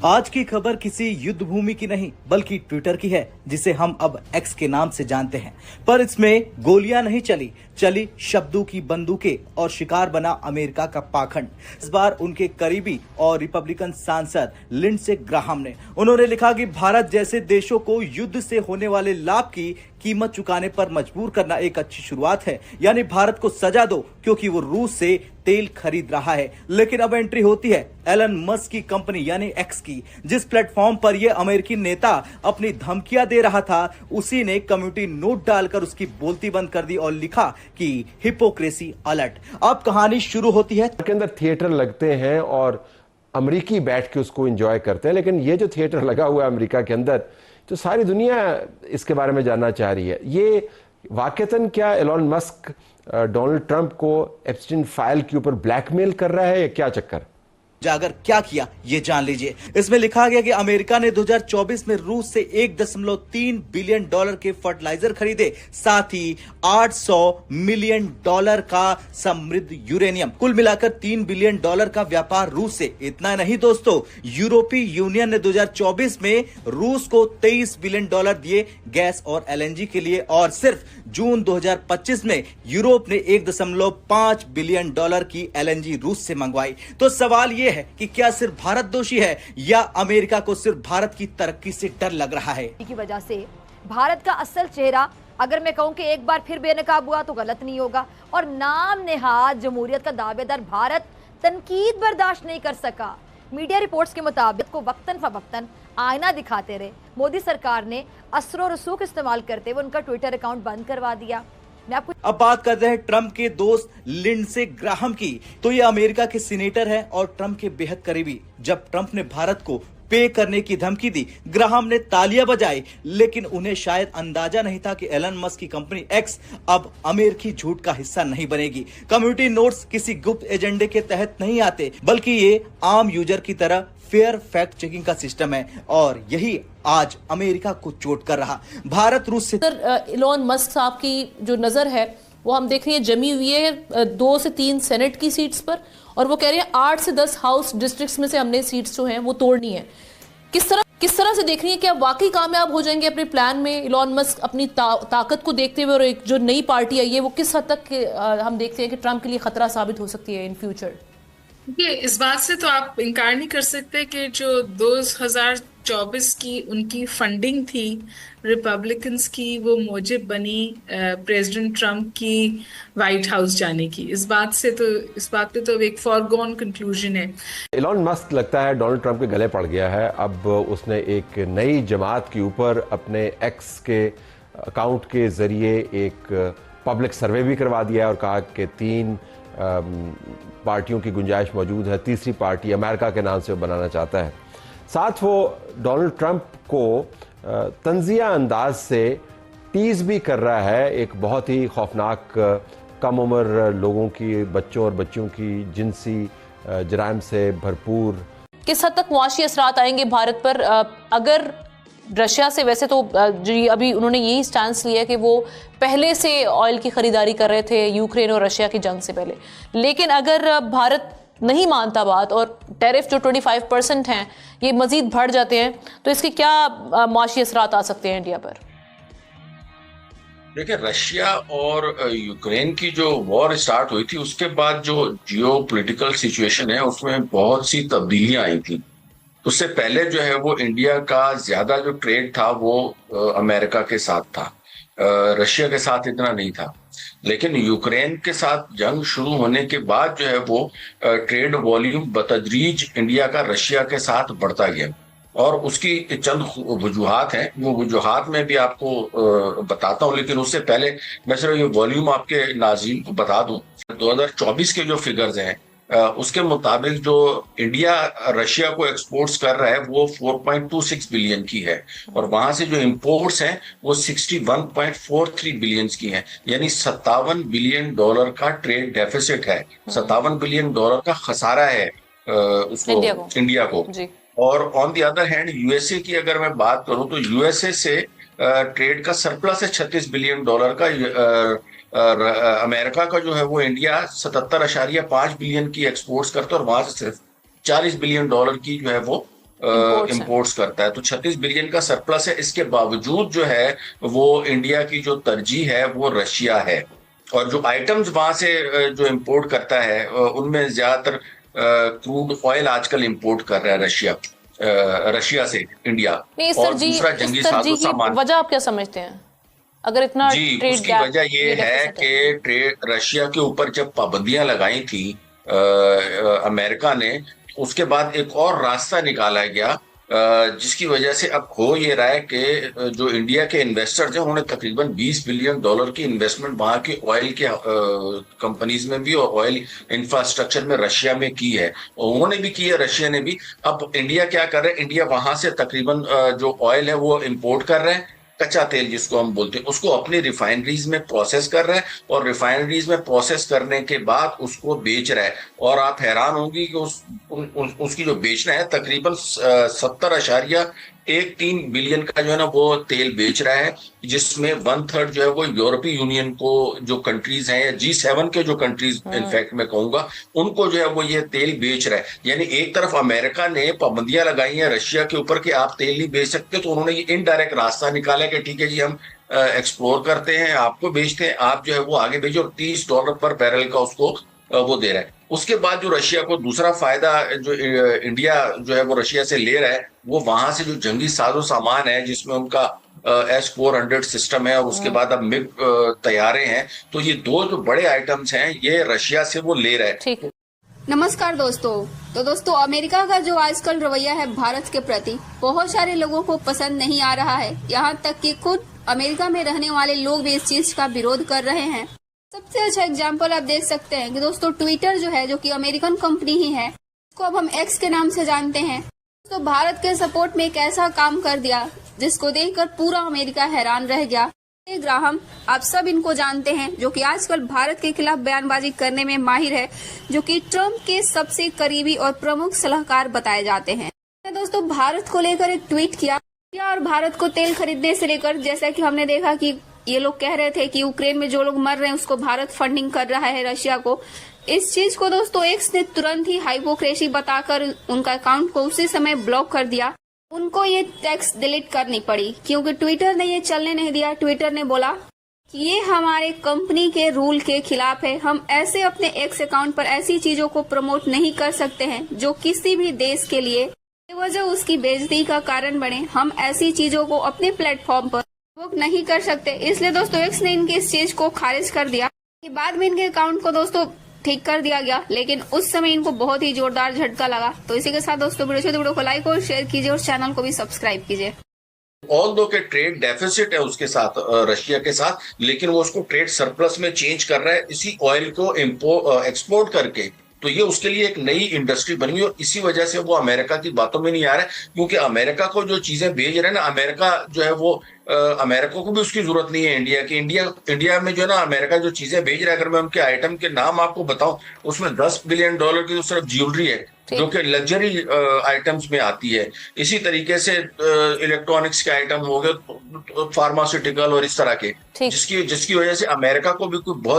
आज की खबर किसी युद्ध भूमि की नहीं बल्कि ट्विटर की है, जिसे हम अब एक्स के नाम से जानते हैं। पर इसमें गोलियां नहीं चली शब्दों की बंदूकें और शिकार बना अमेरिका का पाखंड। इस बार उनके करीबी और रिपब्लिकन सांसद लिंडसे ग्राहम ने उन्होंने लिखा कि भारत जैसे देशों को युद्ध से होने वाले लाभ की कीमत चुकाने पर मजबूर करना एक अच्छी शुरुआत है। यानी भारत को सजा दो क्योंकि वो रूस से तेल खरीद रहा है। लेकिन अब एंट्री होती है एलन मस्क की कंपनी यानी एक्स की। जिस प्लेटफॉर्म पर ये अमेरिकी नेता अपनी धमकियां दे रहा था, उसी ने कम्युनिटी नोट डालकर उसकी बोलती बंद कर दी और लिखा कि हिपोक्रेसी अलर्ट। अब कहानी शुरू होती है। के अंदर थिएटर लगते हैं और अमेरिकी बैठ के उसको एंजॉय करते हैं, लेकिन ये जो थिएटर लगा हुआ है अमेरिका के अंदर, तो सारी दुनिया इसके बारे में जानना चाह रही है। ये वाकईतन क्या एलन मस्क डोनाल्ड ट्रंप को एप्स्टीन फाइल के ऊपर ब्लैकमेल कर रहा है या क्या चक्कर? जाकर क्या किया ये जान लीजिए। इसमें लिखा गया कि अमेरिका ने 2024 में रूस से 1.3 बिलियन डॉलर के फर्टिलाइजर खरीदे, साथ ही 800 मिलियन डॉलर का समृद्ध यूरेनियम। कुल मिलाकर 3 बिलियन डॉलर का व्यापार रूस से। इतना नहीं दोस्तों, यूरोपीय यूनियन ने 2024 में रूस को 23 बिलियन डॉलर दिए गैस और एलएनजी के लिए, और सिर्फ जून 2025 में यूरोप ने 1.5 बिलियन डॉलर की एलएनजी रूस से मंगवाई। तो सवाल यह है कि क्या सिर्फ भारत दोषी है या अमेरिका को सिर्फ भारत की तरक्की से डर लग रहा है? की वजह से भारत का असल चेहरा अगर मैं कहूं कि एक बार फिर बेनकाब हुआ तो गलत नहीं होगा। और नाम नेहाद जमहूरियत का दावेदार भारत तनकीद बर्दाश्त नहीं कर सका। मीडिया रिपोर्ट्स के मुताबिक को वक्तन फवक्तन आईना दिखाते रहे मोदी सरकार ने असरो रसूख इस्तेमाल करते हुए उनका ट्विटर अकाउंट बंद करवा दिया। अब बात करते हैं ट्रंप के दोस्त लिंडसे ग्राहम की। तो ये अमेरिका के सीनेटर हैं और ट्रंप के बेहद करीबी। जब ट्रंप ने भारत को पे करने की धमकी दी, ग्राहम ने तालियां बजाई, लेकिन उन्हें शायद अंदाजा नहीं था कि एलन मस्क की कंपनी एक्स अब अमेरिकी झूठ का हिस्सा नहीं बनेगी। कम्युनिटी नोट्स किसी गुप्त एजेंडे के तहत नहीं आते, बल्कि ये आम यूजर की तरह फेयर फैक्ट चेकिंग का सिस्टम है, और यही आज अमेरिका को चोट कर रहा। भारत रूस से एलन मस्क साहब की जो नजर है वो हम देख रहे हैं जमी हुई है 2 से 3 सेनेट की सीट्स पर, और वो कह रहे हैं 8 से 10 हाउस डिस्ट्रिक्ट्स में से हमने सीट्स जो हैं वो तोड़नी है। किस तरह से देख रही है, क्या वाकई कामयाब हो जाएंगे अपने प्लान में एलन मस्क अपनी ताकत को देखते हुए, और एक जो नई पार्टी आई है वो किस हद तक हम देखते हैं कि ट्रंप के लिए खतरा साबित हो सकती है इन फ्यूचर? ये इस बात से तो आप इनकार नहीं कर सकते कि जो 2024 की उनकी फंडिंग थी रिपब्लिकन्स की, वो मूजिब बनी प्रेसिडेंट ट्रंप की व्हाइट हाउस जाने की। इस बात पे तो एक फॉरगॉन कंक्लूजन है। एलन मस्क लगता है डोनाल्ड ट्रंप के गले पड़ गया है। अब उसने एक नई जमात के ऊपर अपने एक्स के अकाउंट के जरिए एक पब्लिक सर्वे भी करवा दिया है और कहा कि 3 पार्टियों की गुंजाइश मौजूद है, तीसरी पार्टी अमेरिका के नाम से बनाना चाहता है। साथ वो डोनाल्ड ट्रंप को तंजिया अंदाज से टीज भी कर रहा है, एक बहुत ही खौफनाक कम उम्र लोगों की, बच्चों और बच्चियों की जिनसी जराइम से भरपूर। किस हद तक मुआशी असरात आएंगे भारत पर? अगर रशिया से, वैसे तो जी अभी उन्होंने यही स्टैंस लिया कि वो पहले से ऑयल की खरीदारी कर रहे थे यूक्रेन और रशिया की जंग से पहले, लेकिन अगर भारत नहीं मानता बात और टैरिफ जो 25% हैं ये मजीद बढ़ जाते हैं, तो इसके क्या मुआशी असरात आ सकते हैं इंडिया पर? देखिए, रशिया और यूक्रेन की जो वॉर स्टार्ट हुई थी उसके बाद जो जियो पॉलिटिकल सिचुएशन है उसमें बहुत सी तब्दीलियां आई थी। उससे पहले जो है वो इंडिया का ज्यादा जो ट्रेड था वो अमेरिका के साथ था, रशिया के साथ इतना नहीं था। लेकिन यूक्रेन के साथ जंग शुरू होने के बाद जो है वो ट्रेड वॉल्यूम बतदरीज इंडिया का रशिया के साथ बढ़ता गया, और उसकी चंद वजूहात हैं। वो वजूहात में भी आपको बताता हूँ, लेकिन उससे पहले मैं सिर्फ ये वॉल्यूम आपके नाज़रीन को बता दूं। 2024 के जो फिगर्स हैं उसके मुताबिक जो इंडिया रशिया को एक्सपोर्ट्स कर रहा है वो 4.26 बिलियन की है, और वहां से जो इंपोर्ट्स हैं वो 61.43 बिलियन की हैं। यानी 57 बिलियन डॉलर का ट्रेड डेफिसिट है, 57 बिलियन डॉलर का खसारा है उसको इंडिया को। और on the other hand USA की अगर मैं बात करूं तो यूएसए से ट्रेड का सरप्लस है 36 बिलियन डॉलर का। अमेरिका का जो है वो इंडिया 77.5 बिलियन की एक्सपोर्ट्स करता है, और वहां से सिर्फ 40 बिलियन डॉलर की जो है वो इंपोर्ट्स करता है। तो 36 बिलियन का सरप्लस है। इसके बावजूद जो है वो इंडिया की जो तरजीह है वो रशिया है, और जो आइटम्स वहां से जो इंपोर्ट करता है उनमें ज्यादातर क्रूड ऑयल आजकल इंपोर्ट कर रहा है रशिया से इंडिया। नहीं, और दूसरा जंगी साजो सामान। वजह आप क्या समझते हैं अगर इतना ट्रेड उसकी वजह ये है कि रशिया के ऊपर जब पाबंदियां लगाई थी अमेरिका ने, उसके बाद एक और रास्ता निकाला गया जिसकी वजह से अब हो ये रहा है कि जो इंडिया के इन्वेस्टर्स हैं उन्होंने तकरीबन $20 बिलियन की इन्वेस्टमेंट वहां के ऑयल के कंपनीज में भी और ऑयल इंफ्रास्ट्रक्चर में रशिया में की है, और उन्होंने भी की है, रशिया ने भी। अब इंडिया क्या कर रहा है, इंडिया वहां से तकरीबन जो ऑयल है वो इंपोर्ट कर रहे हैं, कच्चा तेल जिसको हम बोलते हैं, उसको अपनी रिफाइनरीज में प्रोसेस कर रहा है, और रिफाइनरीज में प्रोसेस करने के बाद उसको बेच रहा है। और आप हैरान होंगी कि उसकी जो बेचना है तकरीबन 70.13 बिलियन का जो है ना वो तेल बेच रहा है, जिसमें 1/3 जो है वो यूरोपीय यूनियन को जो कंट्रीज हैं या G7 के जो कंट्रीज इनफैक्ट मैं कहूंगा उनको जो है वो ये तेल बेच रहा है। यानी एक तरफ अमेरिका ने पाबंदियां लगाई हैं रशिया के ऊपर कि आप तेल नहीं बेच सकते, तो उन्होंने ये इनडायरेक्ट रास्ता निकाला कि ठीक है जी हम एक्सप्लोर करते हैं, आपको बेचते हैं, आप जो है वो आगे भेजो, और $30 पर बैरल का उसको वो दे रहा है। उसके बाद जो रशिया को दूसरा फायदा जो इंडिया जो है वो रशिया से ले रहा है, वो वहां से जो जंगी साजो सामान है जिसमें उनका S-400 सिस्टम है, और उसके बाद अब मिग तैयारे हैं, तो ये दो जो बड़े आइटम्स हैं ये रशिया से वो ले रहा है। ठीक। नमस्कार दोस्तों। तो दोस्तों, अमेरिका का जो आजकल रवैया है भारत के प्रति बहुत सारे लोगों को पसंद नहीं आ रहा है। यहाँ तक कि खुद अमेरिका में रहने वाले लोग भी इस चीज का विरोध कर रहे हैं। सबसे अच्छा एग्जाम्पल आप देख सकते हैं कि दोस्तों ट्विटर जो है, जो कि अमेरिकन कंपनी ही है, उसको अब हम एक्स के नाम से जानते हैं, तो भारत के सपोर्ट में एक ऐसा काम कर दिया जिसको देखकर पूरा अमेरिका हैरान रह गया। ग्राहम, आप सब इनको जानते हैं, जो कि आजकल भारत के खिलाफ बयानबाजी करने में माहिर है, जो कि ट्रम्प के सबसे करीबी और प्रमुख सलाहकार बताए जाते हैं। दोस्तों, भारत को लेकर एक ट्वीट किया और भारत को तेल खरीदने से लेकर, जैसा कि हमने देखा कि ये लोग कह रहे थे कि यूक्रेन में जो लोग मर रहे हैं उसको भारत फंडिंग कर रहा है रशिया को। इस चीज को दोस्तों एक्स ने तुरंत ही हाइपोक्रेसी बताकर उनका अकाउंट को उसी समय ब्लॉक कर दिया। उनको ये टेक्स्ट डिलीट करनी पड़ी क्योंकि ट्विटर ने ये चलने नहीं दिया। ट्विटर ने बोला कि ये हमारे कंपनी के रूल के खिलाफ है, हम ऐसे अपने एक्स अकाउंट पर ऐसी चीजों को प्रमोट नहीं कर सकते हैं जो किसी भी देश के लिए बेवजह उसकी बेइज्जती का कारण बने। हम ऐसी चीजों को अपने प्लेटफॉर्म पर बुक नहीं कर सकते। इसलिए दोस्तों एक्स ने इनके इस चीज को खारिज कर दिया। बाद में इनके अकाउंट को दोस्तों ठीक कर दिया गया, लेकिन उस समय इनको बहुत ही जोरदार झटका लगा। तो इसी के साथ दोस्तों वीडियो को लाइक और शेयर कीजिए और चैनल को भी सब्सक्राइब कीजिए। ऑल्दो के ट्रेड डेफिसिट है उसके साथ रशिया के साथ, लेकिन वो उसको ट्रेड सरप्लस में चेंज कर रहा है इसी ऑयल को एक्सपोर्ट करके। तो ये उसके लिए एक नई इंडस्ट्री बनी हुई, और इसी वजह से वो अमेरिका की बातों में नहीं आ रहा है, क्योंकि अमेरिका को जो चीजें भेज रहे हैं ना, अमेरिका जो है वो अमेरिका को भी उसकी जरूरत नहीं है इंडिया की। इंडिया में जो है ना अमेरिका जो चीजें भेज रहा है, अगर मैं उनके आइटम के नाम आपको बताऊं, उसमें $10 बिलियन की तो सिर्फ ज्वेलरी है जो कि लग्जरी आइटम्स में आती है। इसी तरीके से इलेक्ट्रॉनिक्स के आइटम हो गए, फार्मास्यूटिकल और इस तरह के, जिसकी वजह से अमेरिका को भी कोई बहुत